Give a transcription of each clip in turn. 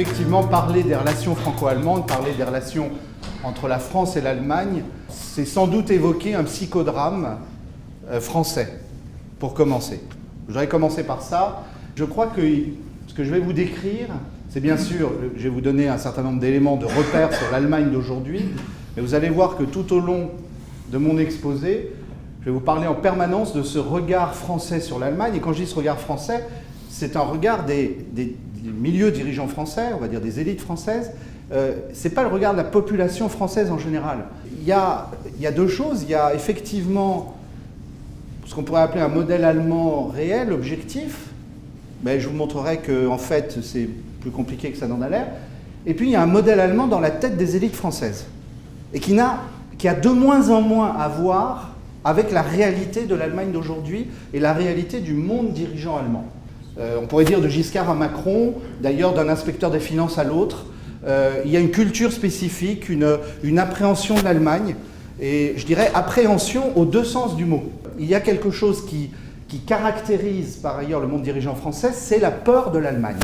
Effectivement, parler des relations franco-allemandes, parler des relations entre la France et l'Allemagne, c'est sans doute évoquer un psychodrame français, pour commencer. Je voudrais commencer par ça. Je crois que ce que je vais vous décrire, c'est bien sûr, je vais vous donner un certain nombre d'éléments de repères sur l'Allemagne d'aujourd'hui, mais vous allez voir que tout au long de mon exposé, je vais vous parler en permanence de ce regard français sur l'Allemagne. Et quand je dis ce regard français, c'est un regard des milieux dirigeants français, on va dire des élites françaises. C'est pas le regard de la population française en général. Il y a deux choses. Il y a effectivement ce qu'on pourrait appeler un modèle allemand réel, objectif. Mais je vous montrerai que en fait, c'est plus compliqué que ça n'en a l'air. Et puis il y a un modèle allemand dans la tête des élites françaises. Et qui a de moins en moins à voir avec la réalité de l'Allemagne d'aujourd'hui et la réalité du monde dirigeant allemand. On pourrait dire de Giscard à Macron, d'ailleurs d'un inspecteur des finances à l'autre. Il y a une culture spécifique, une appréhension de l'Allemagne, et je dirais appréhension aux deux sens du mot. Il y a quelque chose qui caractérise par ailleurs le monde dirigeant français, c'est la peur de l'Allemagne,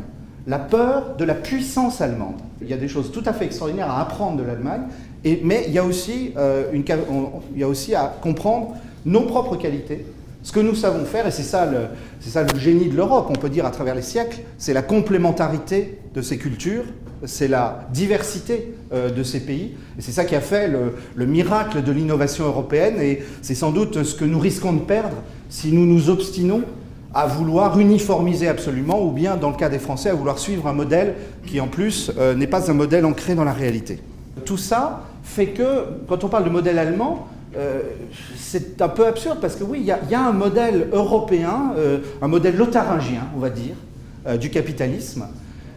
la peur de la puissance allemande. Il y a des choses tout à fait extraordinaires à apprendre de l'Allemagne, mais il y a aussi à comprendre nos propres qualités, ce que nous savons faire, et c'est ça le génie de l'Europe, on peut dire à travers les siècles, c'est la complémentarité de ces cultures, c'est la diversité de ces pays, et c'est ça qui a fait le miracle de l'innovation européenne, et c'est sans doute ce que nous risquons de perdre si nous nous obstinons à vouloir uniformiser absolument, ou bien, dans le cas des Français, à vouloir suivre un modèle qui, en plus, n'est pas un modèle ancré dans la réalité. Tout ça fait que, quand on parle de modèle allemand, c'est un peu absurde parce que oui, il y a un modèle européen, un modèle lotharingien, on va dire, du capitalisme.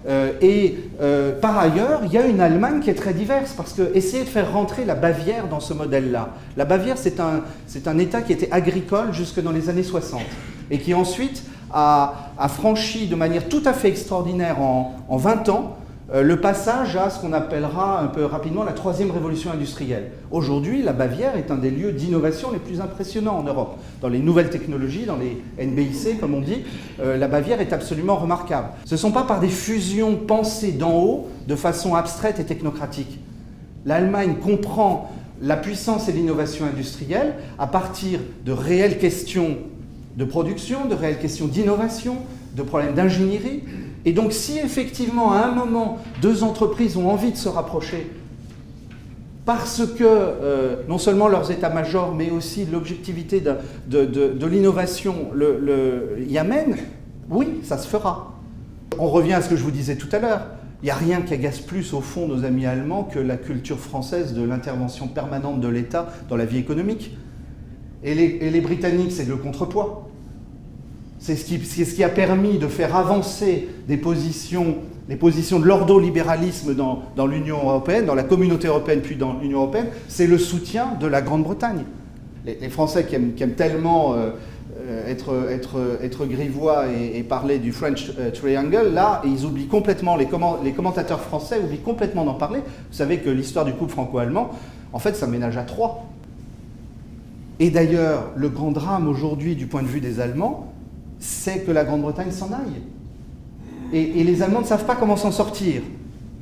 Par ailleurs, il y a une Allemagne qui est très diverse parce que essayer de faire rentrer la Bavière dans ce modèle-là. La Bavière, c'est un État qui était agricole jusque dans les années 60 et qui ensuite a franchi de manière tout à fait extraordinaire en 20 ans le passage à ce qu'on appellera un peu rapidement la troisième révolution industrielle. Aujourd'hui, la Bavière est un des lieux d'innovation les plus impressionnants en Europe. Dans les nouvelles technologies, dans les NBIC, comme on dit, la Bavière est absolument remarquable. Ce ne sont pas par des fusions pensées d'en haut, de façon abstraite et technocratique. L'Allemagne comprend la puissance et l'innovation industrielle à partir de réelles questions de production, de réelles questions d'innovation, de problèmes d'ingénierie. Et donc si effectivement à un moment deux entreprises ont envie de se rapprocher parce que non seulement leurs états-majors mais aussi l'objectivité de l'innovation y amène, oui, ça se fera. On revient à ce que je vous disais tout à l'heure. Il n'y a rien qui agace plus au fond nos amis allemands que la culture française de l'intervention permanente de l'État dans la vie économique. Et les Britanniques, c'est le contrepoids. C'est ce qui a permis de faire avancer les positions de l'ordolibéralisme dans l'Union européenne, dans la communauté européenne puis dans l'Union européenne, c'est le soutien de la Grande-Bretagne. Les Français qui aiment tellement être grivois et parler du French Triangle, là, ils oublient complètement, les commentateurs français oublient complètement d'en parler. Vous savez que l'histoire du couple franco-allemand, en fait, ça ménage à trois. Et d'ailleurs, le grand drame aujourd'hui du point de vue des Allemands, c'est que la Grande-Bretagne s'en aille. Et les Allemands ne savent pas comment s'en sortir.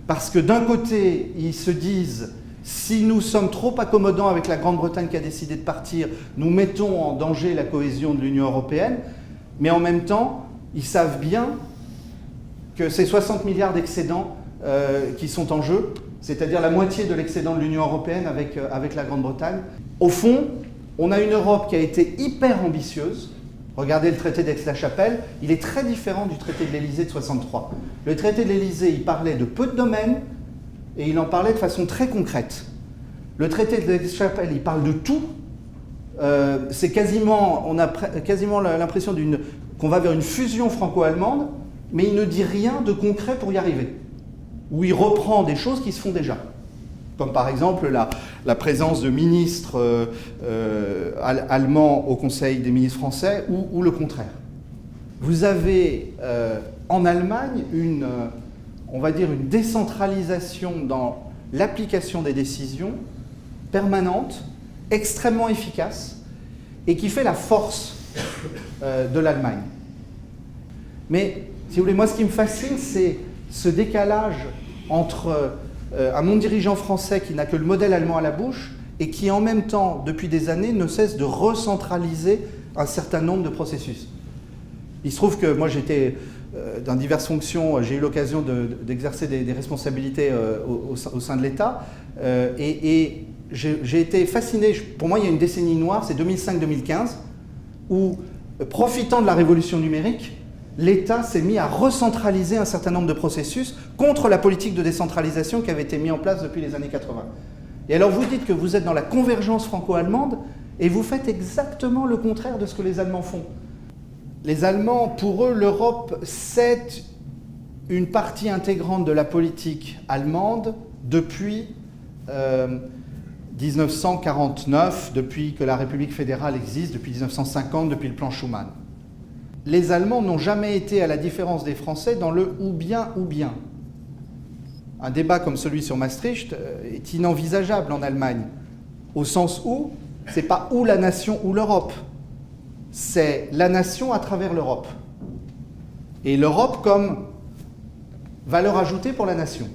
Parce que d'un côté, ils se disent, si nous sommes trop accommodants avec la Grande-Bretagne qui a décidé de partir, nous mettons en danger la cohésion de l'Union européenne. Mais en même temps, ils savent bien que ces 60 milliards d'excédents qui sont en jeu, c'est-à-dire la moitié de l'excédent de l'Union européenne avec la Grande-Bretagne, au fond, on a une Europe qui a été hyper ambitieuse. Regardez le traité d'Aix-la-Chapelle, il est très différent du traité de l'Élysée de 63. Le traité de l'Élysée, il parlait de peu de domaines et il en parlait de façon très concrète. Le traité d'Aix-la-Chapelle, il parle de tout. C'est quasiment, on a quasiment l'impression qu'on va vers une fusion franco-allemande, mais il ne dit rien de concret pour y arriver. Où il reprend des choses qui se font déjà. Comme par exemple la présence de ministres allemands au Conseil des ministres français, ou le contraire. Vous avez en Allemagne on va dire une décentralisation dans l'application des décisions permanente, extrêmement efficace, et qui fait la force de l'Allemagne. Mais, si vous voulez, moi ce qui me fascine, ce décalage entre un monde dirigeant français qui n'a que le modèle allemand à la bouche et qui en même temps, depuis des années, ne cesse de recentraliser un certain nombre de processus. Il se trouve que moi j'étais dans diverses fonctions, j'ai eu l'occasion d'exercer des responsabilités au sein de l'État et j'ai été fasciné. Pour moi, il y a une décennie noire, c'est 2005-2015, où, profitant de la révolution numérique, l'État s'est mis à recentraliser un certain nombre de processus contre la politique de décentralisation qui avait été mise en place depuis les années 80. Et alors vous dites que vous êtes dans la convergence franco-allemande et vous faites exactement le contraire de ce que les Allemands font. Les Allemands, pour eux, l'Europe, c'est une partie intégrante de la politique allemande depuis 1949, depuis que la République fédérale existe, depuis 1950, depuis le plan Schuman. Les Allemands n'ont jamais été, à la différence des Français, dans le ou bien ou bien. Un débat comme celui sur Maastricht est inenvisageable en Allemagne, au sens où c'est pas ou la nation ou l'Europe, c'est la nation à travers l'Europe. Et l'Europe comme valeur ajoutée pour la nation.